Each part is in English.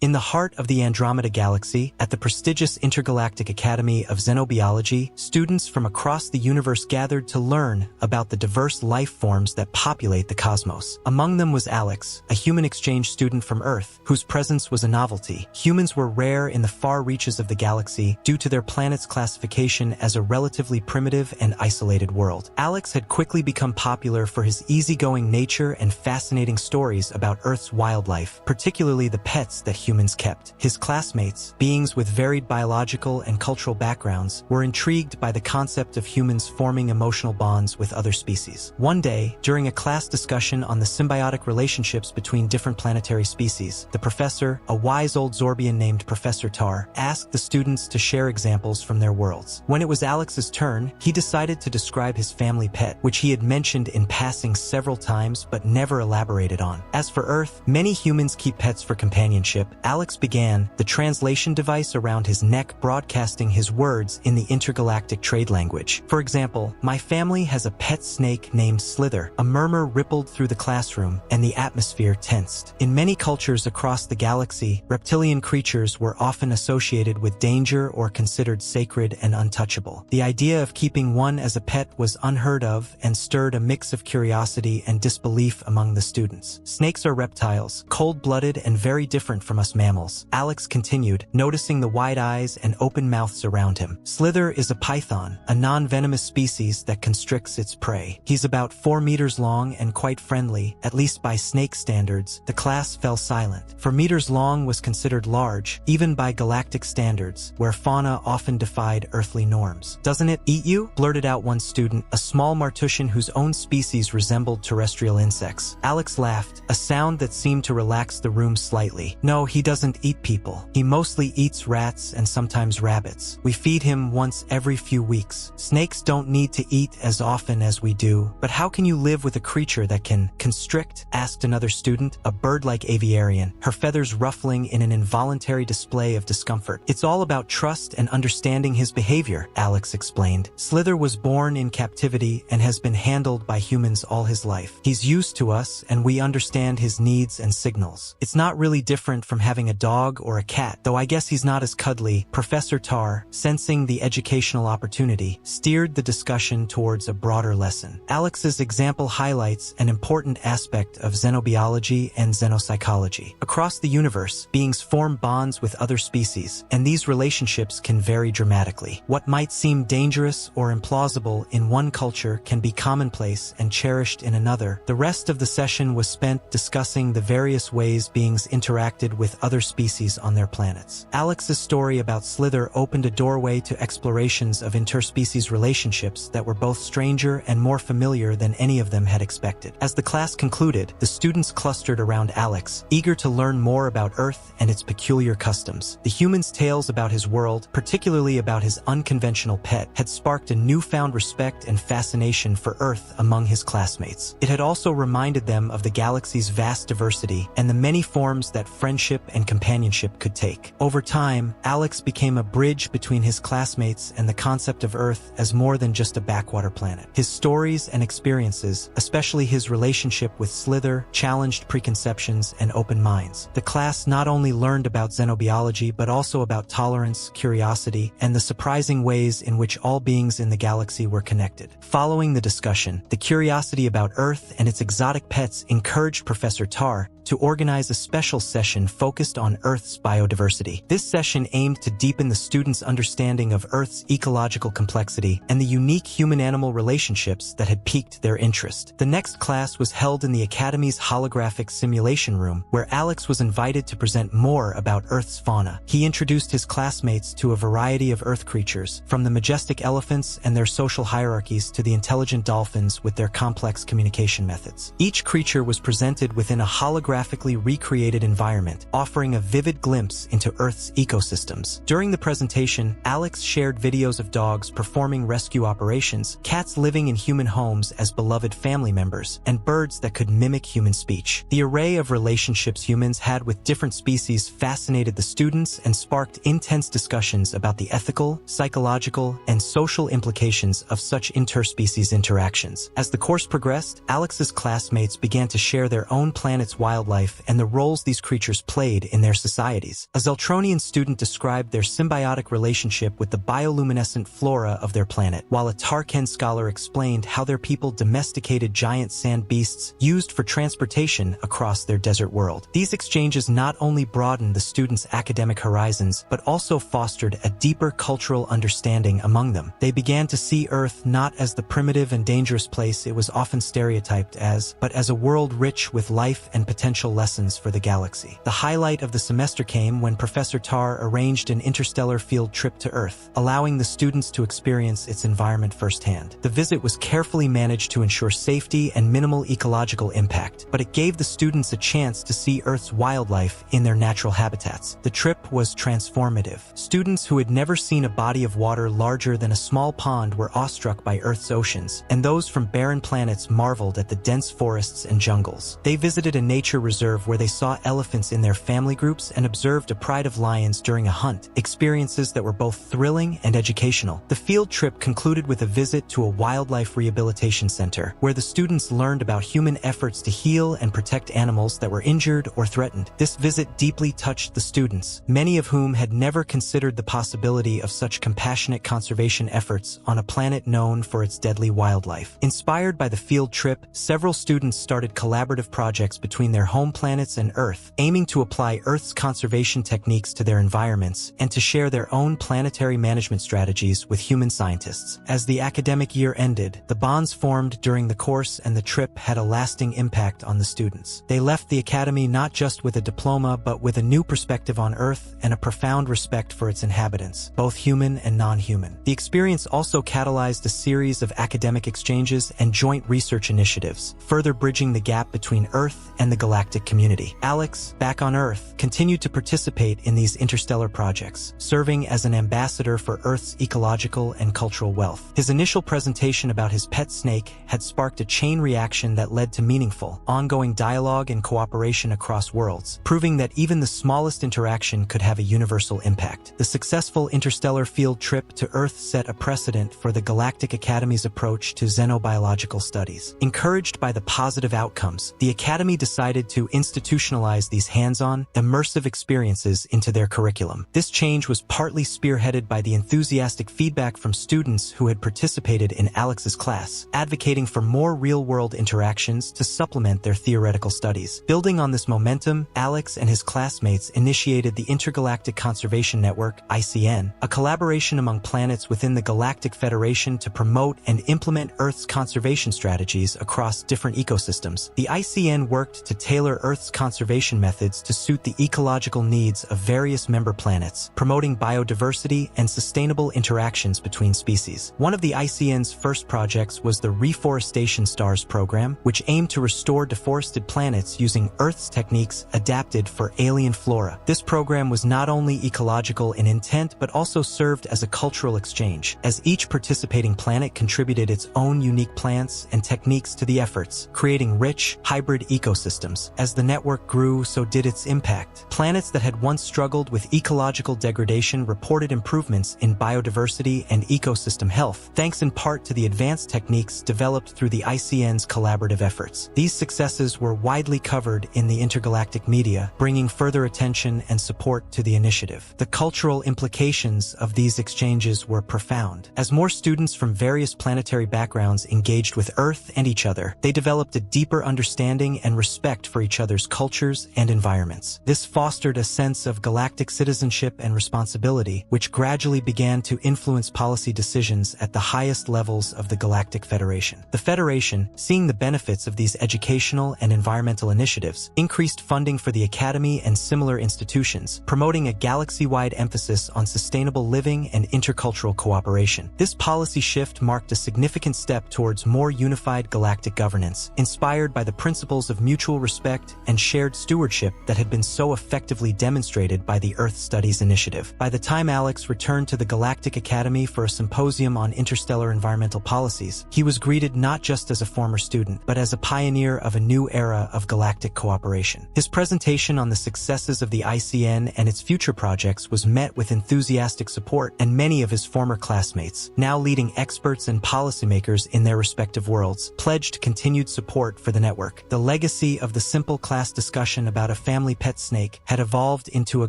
In the heart of the Andromeda Galaxy, at the prestigious Intergalactic Academy of Xenobiology, students from across the universe gathered to learn about the diverse life forms that populate the cosmos. Among them was Alex, a human exchange student from Earth, whose presence was a novelty. Humans were rare in the far reaches of the galaxy due to their planet's classification as a relatively primitive and isolated world. Alex had quickly become popular for his easygoing nature and fascinating stories about Earth's wildlife, particularly the pets that humans kept. His classmates, beings with varied biological and cultural backgrounds, were intrigued by the concept of humans forming emotional bonds with other species. One day, during a class discussion on the symbiotic relationships between different planetary species, the professor, a wise old Zorbian named Professor Tar, asked the students to share examples from their worlds. When it was Alex's turn, he decided to describe his family pet, which he had mentioned in passing several times but never elaborated on. As for Earth, many humans keep pets for companionship. Alex began, the translation device around his neck broadcasting his words in the intergalactic trade language. For example, "My family has a pet snake named Slither." A murmur rippled through the classroom, and the atmosphere tensed. In many cultures across the galaxy, reptilian creatures were often associated with danger or considered sacred and untouchable. The idea of keeping one as a pet was unheard of and stirred a mix of curiosity and disbelief among the students. "Snakes are reptiles, cold-blooded and very different from us mammals," Alex continued, noticing the wide eyes and open mouths around him. "Slither is a python, a non-venomous species that constricts its prey. He's about 4 meters long and quite friendly, at least by snake standards." The class fell silent. 4 meters long was considered large, even by galactic standards, where fauna often defied earthly norms. "Doesn't it eat you?" blurted out one student, a small Martushan whose own species resembled terrestrial insects. Alex laughed, a sound that seemed to relax the room slightly. "No, he doesn't eat people. He mostly eats rats and sometimes rabbits. We feed him once every few weeks. Snakes don't need to eat as often as we do." "But how can you live with a creature that can constrict?" asked another student, a bird-like aviarian, her feathers ruffling in an involuntary display of discomfort. "It's all about trust and understanding his behavior," Alex explained. "Slither was born in captivity and has been handled by humans all his life. He's used to us and we understand his needs and signals. It's not really different from having a dog or a cat, though I guess he's not as cuddly." Professor Tar, sensing the educational opportunity, steered the discussion towards a broader lesson. Alex's example highlights an important aspect of xenobiology and xenopsychology. Across the universe, beings form bonds with other species, and these relationships can vary dramatically. What might seem dangerous or implausible in one culture can be commonplace and cherished in another. The rest of the session was spent discussing the various ways beings interacted with other species on their planets. Alex's story about Slither opened a doorway to explorations of interspecies relationships that were both stranger and more familiar than any of them had expected. As the class concluded, the students clustered around Alex, eager to learn more about Earth and its peculiar customs. The humans' tales about his world, particularly about his unconventional pet, had sparked a newfound respect and fascination for Earth among his classmates. It had also reminded them of the galaxy's vast diversity and the many forms that friendship and companionship could take. Over time, Alex became a bridge between his classmates and the concept of Earth as more than just a backwater planet. His stories and experiences, especially his relationship with Slither, challenged preconceptions and open minds. The class not only learned about xenobiology but also about tolerance, curiosity, and the surprising ways in which all beings in the galaxy were connected. Following the discussion, the curiosity about Earth and its exotic pets encouraged Professor Tar to organize a special session focused on Earth's biodiversity. This session aimed to deepen the students' understanding of Earth's ecological complexity and the unique human-animal relationships that had piqued their interest. The next class was held in the Academy's holographic simulation room, where Alex was invited to present more about Earth's fauna. He introduced his classmates to a variety of Earth creatures, from the majestic elephants and their social hierarchies to the intelligent dolphins with their complex communication methods. Each creature was presented within a holographically recreated environment, offering a vivid glimpse into Earth's ecosystems. During the presentation, Alex shared videos of dogs performing rescue operations, cats living in human homes as beloved family members, and birds that could mimic human speech. The array of relationships humans had with different species fascinated the students and sparked intense discussions about the ethical, psychological, and social implications of such interspecies interactions. As the course progressed, Alex's classmates began to share their own planet's wildlife and the roles these creatures played played in their societies. A Zeltronian student described their symbiotic relationship with the bioluminescent flora of their planet, while a Tarkan scholar explained how their people domesticated giant sand beasts used for transportation across their desert world. These exchanges not only broadened the students' academic horizons, but also fostered a deeper cultural understanding among them. They began to see Earth not as the primitive and dangerous place it was often stereotyped as, but as a world rich with life and potential lessons for the galaxy. The highlight of the semester came when Professor Tar arranged an interstellar field trip to Earth, allowing the students to experience its environment firsthand. The visit was carefully managed to ensure safety and minimal ecological impact, but it gave the students a chance to see Earth's wildlife in their natural habitats. The trip was transformative. Students who had never seen a body of water larger than a small pond were awestruck by Earth's oceans, and those from barren planets marveled at the dense forests and jungles. They visited a nature reserve where they saw elephants in their family groups and observed a pride of lions during a hunt, experiences that were both thrilling and educational. The field trip concluded with a visit to a wildlife rehabilitation center, where the students learned about human efforts to heal and protect animals that were injured or threatened. This visit deeply touched the students, many of whom had never considered the possibility of such compassionate conservation efforts on a planet known for its deadly wildlife. Inspired by the field trip, several students started collaborative projects between their home planets and Earth, aiming to apply Earth's conservation techniques to their environments and to share their own planetary management strategies with human scientists. As the academic year ended, the bonds formed during the course and the trip had a lasting impact on the students. They left the academy not just with a diploma, but with a new perspective on Earth and a profound respect for its inhabitants, both human and non-human. The experience also catalyzed a series of academic exchanges and joint research initiatives, further bridging the gap between Earth and the galactic community. Alex, back on Earth, continued to participate in these interstellar projects, serving as an ambassador for Earth's ecological and cultural wealth. His initial presentation about his pet snake had sparked a chain reaction that led to meaningful, ongoing dialogue and cooperation across worlds, proving that even the smallest interaction could have a universal impact. The successful interstellar field trip to Earth set a precedent for the Galactic Academy's approach to xenobiological studies. Encouraged by the positive outcomes, the Academy decided to institutionalize these hands-on, immersive experiences into their curriculum. This change was partly spearheaded by the enthusiastic feedback from students who had participated in Alex's class, advocating for more real-world interactions to supplement their theoretical studies. Building on this momentum, Alex and his classmates initiated the Intergalactic Conservation Network, ICN, a collaboration among planets within the Galactic Federation to promote and implement Earth's conservation strategies across different ecosystems. The ICN worked to tailor Earth's conservation methods to suit the ecological needs of various member planets, promoting biodiversity and sustainable interactions between species. One of the ICN's first projects was the Reforestation Stars program, which aimed to restore deforested planets using Earth's techniques adapted for alien flora. This program was not only ecological in intent, but also served as a cultural exchange, as each participating planet contributed its own unique plants and techniques to the efforts, creating rich, hybrid ecosystems. As the network grew, so did its impact. Planets that had once struggled with ecological degradation reported improvements in biodiversity and ecosystem health, thanks in part to the advanced techniques developed through the ICN's collaborative efforts. These successes were widely covered in the intergalactic media, bringing further attention and support to the initiative. The cultural implications of these exchanges were profound. As more students from various planetary backgrounds engaged with Earth and each other, they developed a deeper understanding and respect for each other's cultures and environments. This fostered a sense of galactic citizenship and responsibility, which gradually began to influence policy decisions at the highest levels of the Galactic Federation. The Federation, seeing the benefits of these educational and environmental initiatives, increased funding for the Academy and similar institutions, promoting a galaxy-wide emphasis on sustainable living and intercultural cooperation. This policy shift marked a significant step towards more unified galactic governance, inspired by the principles of mutual respect and shared stewardship that had been so effectively demonstrated by the Earth Studies Initiative. By the time Alex returned to the Galactic Academy for a symposium on interstellar environmental policies, he was greeted not just as a former student, but as a pioneer of a new era of galactic cooperation. His presentation on the successes of the ICN and its future projects was met with enthusiastic support, and many of his former classmates, now leading experts and policymakers in their respective worlds, pledged continued support for the network. The legacy of the simple class discussion about a family pet snake had evolved into a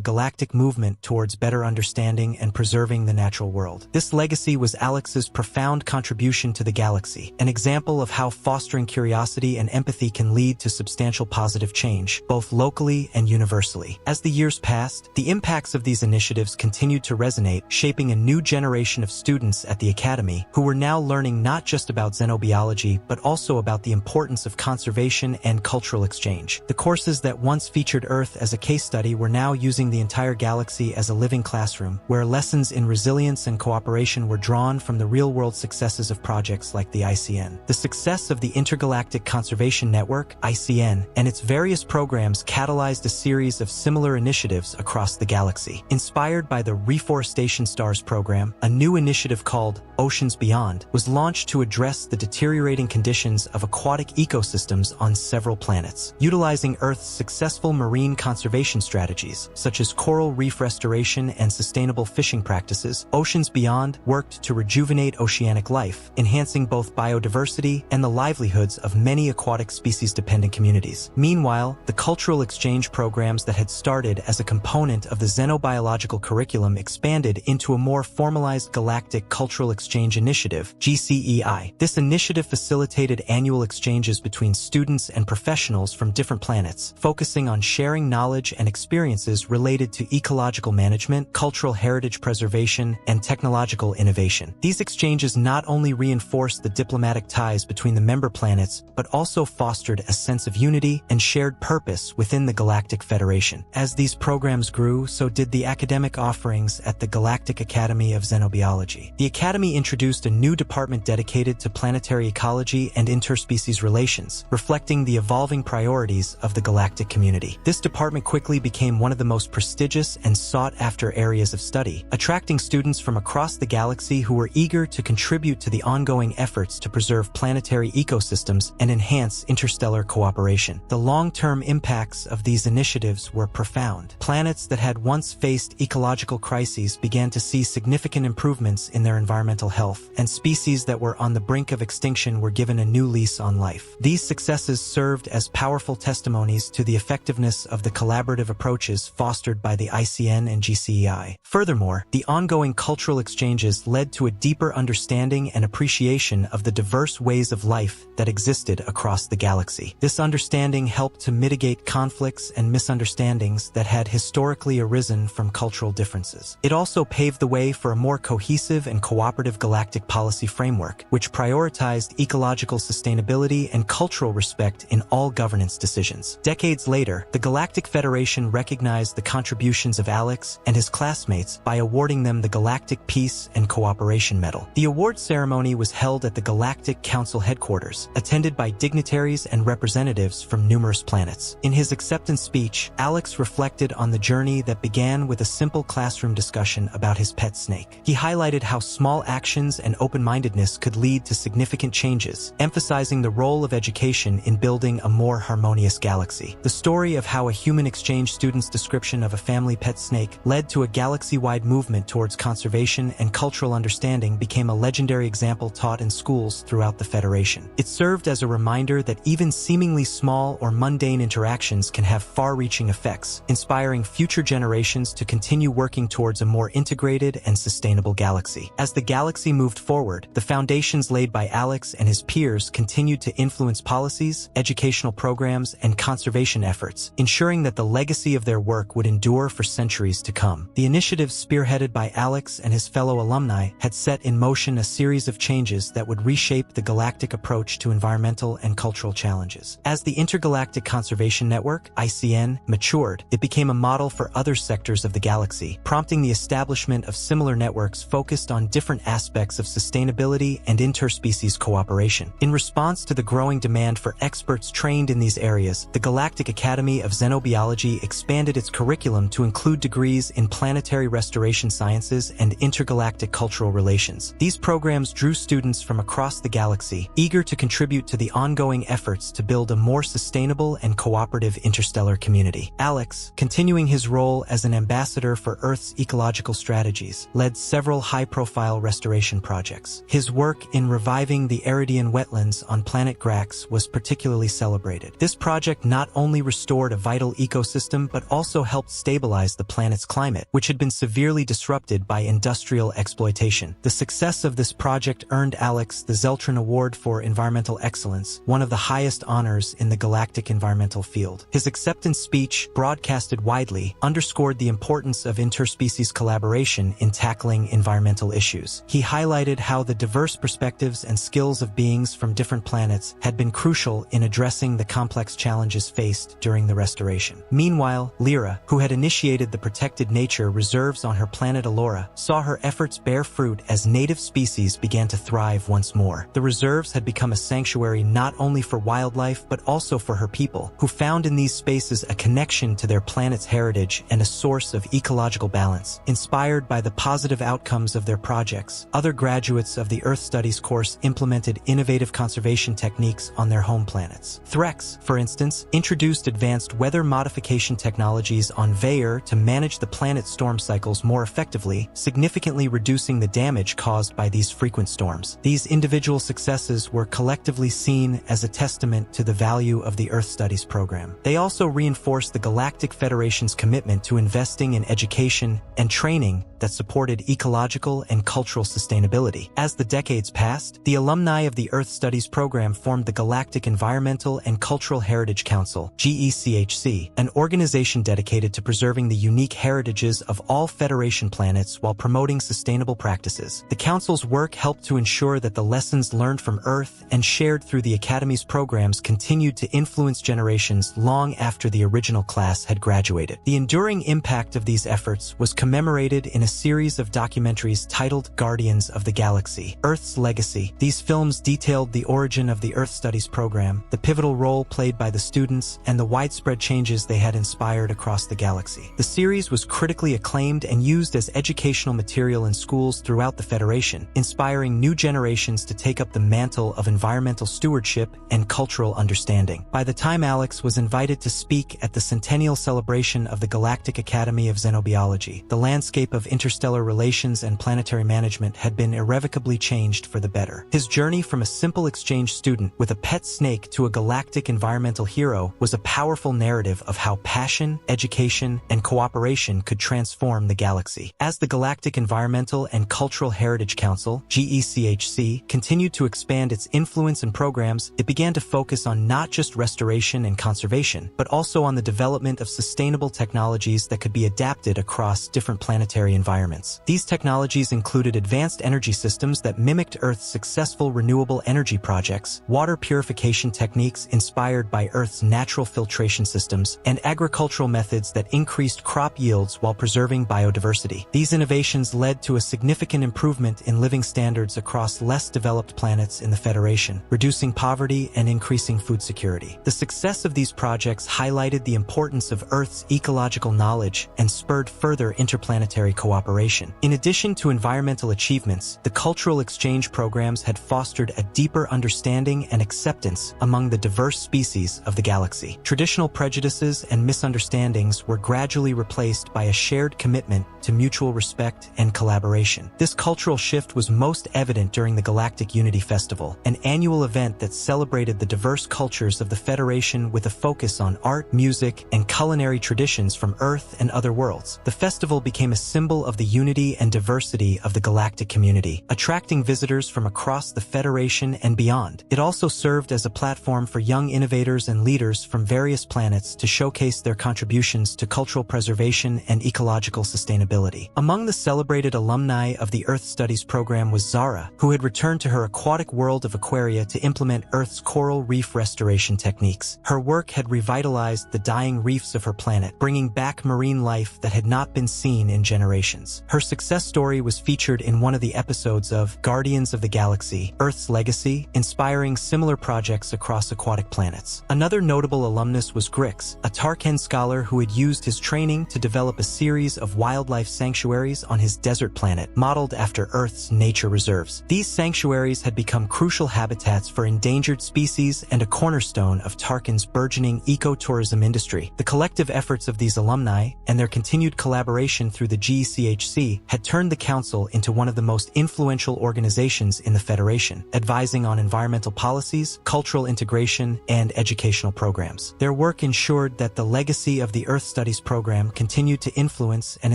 galactic movement towards better understanding and preserving the natural world. This legacy was Alex's profound contribution to the galaxy, an example of how fostering curiosity and empathy can lead to substantial positive change, both locally and universally. As the years passed, the impacts of these initiatives continued to resonate, shaping a new generation of students at the Academy who were now learning not just about xenobiology but also about the importance of conservation and cultural exchange. The courses that once featured Earth as a case study were now using the entire galaxy as a living classroom, where lessons in resilience and cooperation were drawn from the real-world successes of projects like the ICN. The success of the Intergalactic Conservation Network, ICN, and its various programs catalyzed a series of similar initiatives across the galaxy. Inspired by the Reforestation Stars program, a new initiative called Oceans Beyond was launched to address the deteriorating conditions of aquatic ecosystems on several planets. Utilizing Earth's successful marine conservation strategies, such as coral reef restoration and sustainable fishing practices, Oceans Beyond worked to rejuvenate oceanic life, enhancing both biodiversity and the livelihoods of many aquatic species-dependent communities. Meanwhile, the cultural exchange programs that had started as a component of the xenobiological curriculum expanded into a more formalized Galactic Cultural Exchange Initiative, GCEI. This initiative facilitated annual exchanges between students and professionals from different planets, focusing on sharing knowledge and experiences related to ecological management, cultural heritage preservation, and technological innovation. These exchanges not only reinforced the diplomatic ties between the member planets, but also fostered a sense of unity and shared purpose within the Galactic Federation. As these programs grew, so did the academic offerings at the Galactic Academy of Xenobiology. The Academy introduced a new department dedicated to planetary ecology and interspecies relations, reflecting the evolving priorities of the galactic community. This department quickly became one of the most prestigious and sought-after areas of study, attracting students from across the galaxy who were eager to contribute to the ongoing efforts to preserve planetary ecosystems and enhance interstellar cooperation. The long-term impacts of these initiatives were profound. Planets that had once faced ecological crises began to see significant improvements in their environmental health, and species that were on the brink of extinction were given a new lease on life. These successes served as powerful testimonies to the effectiveness of the collaborative approaches fostered by the ICN and GCEI. Furthermore, the ongoing cultural exchanges led to a deeper understanding and appreciation of the diverse ways of life that existed across the galaxy. This understanding helped to mitigate conflicts and misunderstandings that had historically arisen from cultural differences. It also paved the way for a more cohesive and cooperative galactic policy framework, which prioritized ecological sustainability and cultural respect in all governance decisions. Decades later, the Galactic Federation recognized the contributions of Alex and his classmates by awarding them the Galactic Peace and Cooperation Medal. The award ceremony was held at the Galactic Council headquarters, attended by dignitaries and representatives from numerous planets. In his acceptance speech, Alex reflected on the journey that began with a simple classroom discussion about his pet snake. He highlighted how small actions and open-mindedness could lead to significant changes, emphasizing the role of education in building a more harmonious galaxy. The story of how a human exchange student's description of a family pet snake led to a galaxy-wide movement towards conservation and cultural understanding became a legendary example taught in schools throughout the Federation. It served as a reminder that even seemingly small or mundane interactions can have far-reaching effects, inspiring future generations to continue working towards a more integrated and sustainable galaxy. As the galaxy moved forward, the foundations laid by Alex and his peers continued to influence policies, educational programs, and conservation efforts, ensuring that the legacy of their work would endure for centuries to come. The initiatives spearheaded by Alex and his fellow alumni had set in motion a series of changes that would reshape the galactic approach to environmental and cultural challenges. As the Intergalactic Conservation Network, ICN, matured, it became a model for other sectors of the galaxy, prompting the establishment of similar networks focused on different aspects of sustainability and interspecies cooperation. In response to the growing demand for experts trained in these areas, the Galactic Academy of Xenobiology expanded its curriculum to include degrees in planetary restoration sciences and intergalactic cultural relations. These programs drew students from across the galaxy, eager to contribute to the ongoing efforts to build a more sustainable and cooperative interstellar community. Alex, continuing his role as an ambassador for Earth's ecological strategies, led several high-profile restoration projects. His work in reviving the Eridian wetlands on planet Grax was particularly celebrated. This project not only restored a vital vital ecosystem but also helped stabilize the planet's climate, which had been severely disrupted by industrial exploitation. The success of this project earned Alex the Zeltron Award for Environmental Excellence, one of the highest honors in the galactic environmental field. His acceptance speech, broadcasted widely, underscored the importance of interspecies collaboration in tackling environmental issues. He highlighted how the diverse perspectives and skills of beings from different planets had been crucial in addressing the complex challenges faced during the restoration. Meanwhile, Lyra, who had initiated the protected nature reserves on her planet Alora, saw her efforts bear fruit as native species began to thrive once more. The reserves had become a sanctuary not only for wildlife but also for her people, who found in these spaces a connection to their planet's heritage and a source of ecological balance. Inspired by the positive outcomes of their projects, other graduates of the Earth Studies course implemented innovative conservation techniques on their home planets. Threx, for instance, introduced advanced weather modification technologies on Veyr to manage the planet's storm cycles more effectively, significantly reducing the damage caused by these frequent storms. These individual successes were collectively seen as a testament to the value of the Earth Studies program. They also reinforced the Galactic Federation's commitment to investing in education and training that supported ecological and cultural sustainability. As the decades passed, the alumni of the Earth Studies program formed the Galactic Environmental and Cultural Heritage Council, GECHC, an organization dedicated to preserving the unique heritages of all Federation planets while promoting sustainable practices. The Council's work helped to ensure that the lessons learned from Earth and shared through the Academy's programs continued to influence generations long after the original class had graduated. The enduring impact of these efforts was commemorated in a series of documentaries titled Guardians of the Galaxy, Earth's Legacy. These films detailed the origin of the Earth Studies program, the pivotal role played by the students, and the widespread changes they had inspired across the galaxy. The series was critically acclaimed and used as educational material in schools throughout the Federation, inspiring new generations to take up the mantle of environmental stewardship and cultural understanding. By the time Alex was invited to speak at the centennial celebration of the Galactic Academy of Xenobiology, the landscape of interstellar relations and planetary management had been irrevocably changed for the better. His journey from a simple exchange student with a pet snake to a galactic environmental hero was a powerful narrative of how passion, education, and cooperation could transform the galaxy. As the Galactic Environmental and Cultural Heritage Council, GECHC, continued to expand its influence and programs, it began to focus on not just restoration and conservation, but also on the development of sustainable technologies that could be adapted across different planetary environments. These technologies included advanced energy systems that mimicked Earth's successful renewable energy projects, water purification techniques inspired by Earth's natural filtration systems, and agricultural methods that increased crop yields while preserving biodiversity. These innovations led to a significant improvement in living standards across less developed planets in the Federation, reducing poverty and increasing food security. The success of these projects highlighted the importance of Earth's ecological knowledge and spurred further interplanetary cooperation. In addition to environmental achievements, the cultural exchange programs had fostered a deeper understanding and acceptance among the diverse species of the galaxy. Traditional prejudices and misunderstandings were gradually replaced by a shared commitment to mutual respect and collaboration. This cultural shift was most evident during the Galactic Unity Festival, an annual event that celebrated the diverse cultures of the Federation with a focus on art, music, and culinary traditions from Earth and other worlds. The festival became a symbol of the unity and diversity of the galactic community, attracting visitors from across the Federation and beyond. It also served as a platform for young innovators and leaders from various planets to showcase their contributions to cultural preservation and ecological sustainability. Among the celebrated alumni of the Earth Studies program was Zara, who had returned to her aquatic world of Aquaria to implement Earth's coral reef restoration techniques. Her work had revitalized the dying reefs of her planet, bringing back marine life that had not been seen in generations. Her success story was featured in one of the episodes of Guardians of the Galaxy, Earth's Legacy, inspiring similar projects across aquatic planets. Another notable alumnus was Grix, a Tarkan scholar who had used his training to develop a series of wildlife sanctuaries on his desert planet, modeled after Earth's nature reserves. These sanctuaries had become crucial habitats for endangered species and a cornerstone of Tarkan's burgeoning ecotourism industry. The collective efforts of these alumni and their continued collaboration through the GECHC had turned the Council into one of the most influential organizations in the Federation, advising on environmental policies, cultural integration, and educational programs. Their work ensured ensured that the legacy of the Earth Studies program continued to influence and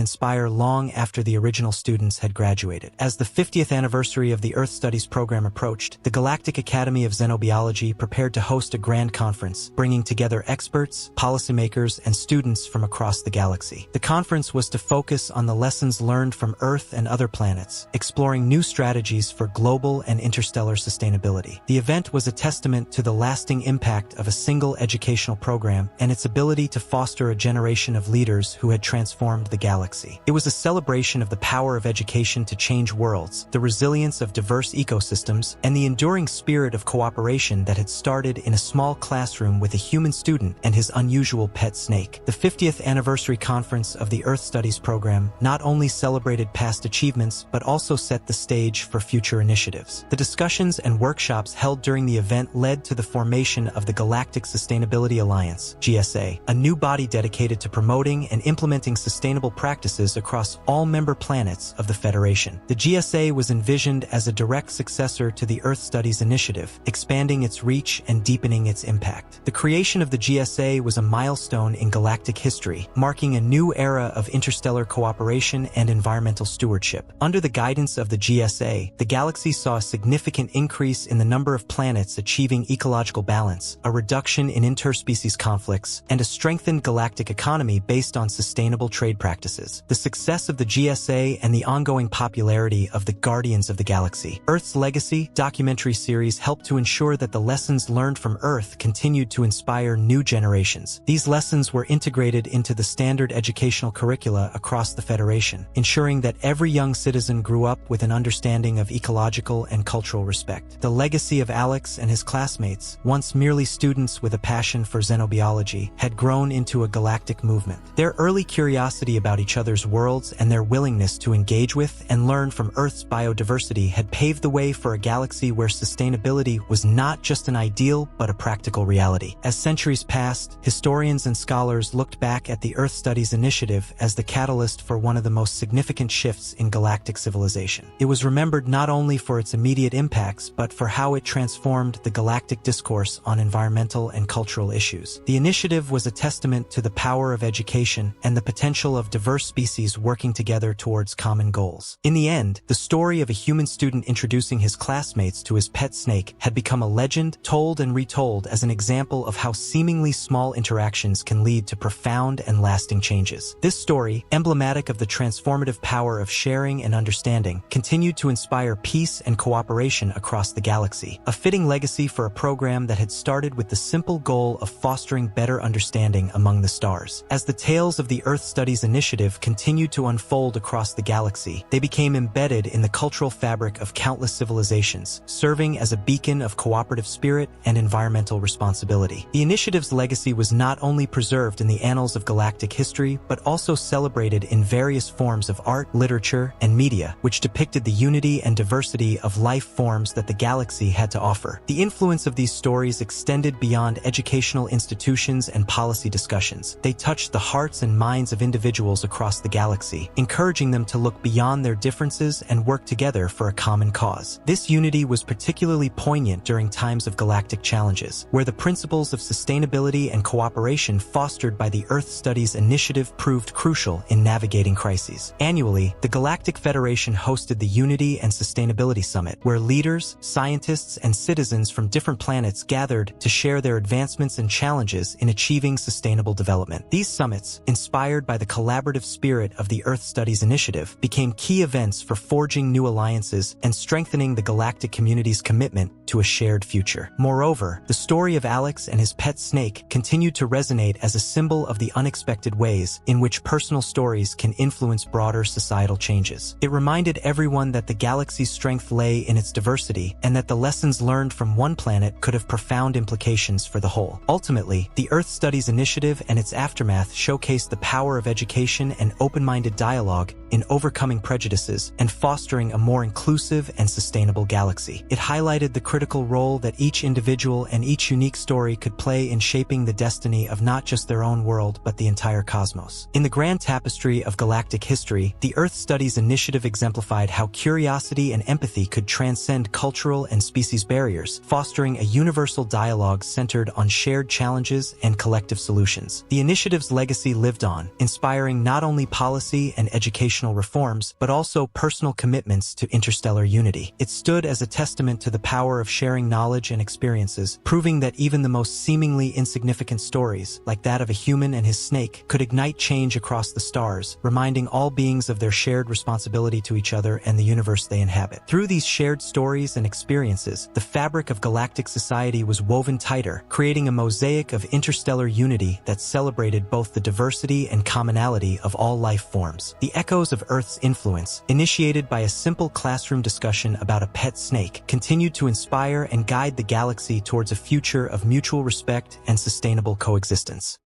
inspire long after the original students had graduated. As the 50th anniversary of the Earth Studies program approached, the Galactic Academy of Xenobiology prepared to host a grand conference, bringing together experts, policymakers, and students from across the galaxy. The conference was to focus on the lessons learned from Earth and other planets, exploring new strategies for global and interstellar sustainability. The event was a testament to the lasting impact of a single educational program and its ability to foster a generation of leaders who had transformed the galaxy. It was a celebration of the power of education to change worlds, the resilience of diverse ecosystems, and the enduring spirit of cooperation that had started in a small classroom with a human student and his unusual pet snake. The 50th anniversary conference of the Earth Studies program not only celebrated past achievements but also set the stage for future initiatives. The discussions and workshops held during the event led to the formation of the Galactic Sustainability Alliance, GSA, a new body dedicated to promoting and implementing sustainable practices across all member planets of the Federation. The GSA was envisioned as a direct successor to the Earth Studies Initiative, expanding its reach and deepening its impact. The creation of the GSA was a milestone in galactic history, marking a new era of interstellar cooperation and environmental stewardship. Under the guidance of the GSA, the galaxy saw a significant increase in the number of planets achieving ecological balance, a reduction in interspecies conflicts, and a strengthened galactic economy based on sustainable trade practices. The success of the GSA and the ongoing popularity of the Guardians of the Galaxy, Earth's Legacy documentary series helped to ensure that the lessons learned from Earth continued to inspire new generations. These lessons were integrated into the standard educational curricula across the Federation, ensuring that every young citizen grew up with an understanding of ecological and cultural respect. The legacy of Alex and his classmates, once merely students with a passion for xenobiology, had grown into a galactic movement. Their early curiosity about each other's worlds and their willingness to engage with and learn from Earth's biodiversity had paved the way for a galaxy where sustainability was not just an ideal but a practical reality. As centuries passed, historians and scholars looked back at the Earth Studies Initiative as the catalyst for one of the most significant shifts in galactic civilization. It was remembered not only for its immediate impacts but for how it transformed the galactic discourse on environmental and cultural issues. The initiative was a testament to the power of education and the potential of diverse species working together towards common goals. In the end, the story of a human student introducing his classmates to his pet snake had become a legend told and retold as an example of how seemingly small interactions can lead to profound and lasting changes. This story, emblematic of the transformative power of sharing and understanding, continued to inspire peace and cooperation across the galaxy, a fitting legacy for a program that had started with the simple goal of fostering better understanding among the stars. As the tales of the Earth Studies Initiative continued to unfold across the galaxy, they became embedded in the cultural fabric of countless civilizations, serving as a beacon of cooperative spirit and environmental responsibility. The initiative's legacy was not only preserved in the annals of galactic history, but also celebrated in various forms of art, literature, and media, which depicted the unity and diversity of life forms that the galaxy had to offer. The influence of these stories extended beyond educational institutions and policy discussions. They touched the hearts and minds of individuals across the galaxy, encouraging them to look beyond their differences and work together for a common cause. This unity was particularly poignant during times of galactic challenges, where the principles of sustainability and cooperation fostered by the Earth Studies Initiative proved crucial in navigating crises. Annually, the Galactic Federation hosted the Unity and Sustainability Summit, where leaders, scientists, and citizens from different planets gathered to share their advancements and challenges in achieving sustainable development. These summits, inspired by the collaborative spirit of the Earth Studies Initiative, became key events for forging new alliances and strengthening the galactic community's commitment to a shared future. Moreover, the story of Alex and his pet snake continued to resonate as a symbol of the unexpected ways in which personal stories can influence broader societal changes. It reminded everyone that the galaxy's strength lay in its diversity and that the lessons learned from one planet could have profound implications for the whole. Ultimately, the Earth Studies Initiative and its aftermath showcased the power of education and open-minded dialogue in overcoming prejudices and fostering a more inclusive and sustainable galaxy. It highlighted the critical role that each individual and each unique story could play in shaping the destiny of not just their own world but the entire cosmos. In the grand tapestry of galactic history, the Earth Studies Initiative exemplified how curiosity and empathy could transcend cultural and species barriers, fostering a universal dialogue centered on shared challenges and collective solutions. The initiative's legacy lived on, inspiring not only policy and educational reforms, but also personal commitments to interstellar unity. It stood as a testament to the power of sharing knowledge and experiences, proving that even the most seemingly insignificant stories, like that of a human and his snake, could ignite change across the stars, reminding all beings of their shared responsibility to each other and the universe they inhabit. Through these shared stories and experiences, the fabric of galactic society was woven tighter, creating a mosaic of interstellar unity that celebrated both the diversity and commonality of all life forms. The echoes of Earth's influence, initiated by a simple classroom discussion about a pet snake, continued to inspire and guide the galaxy towards a future of mutual respect and sustainable coexistence.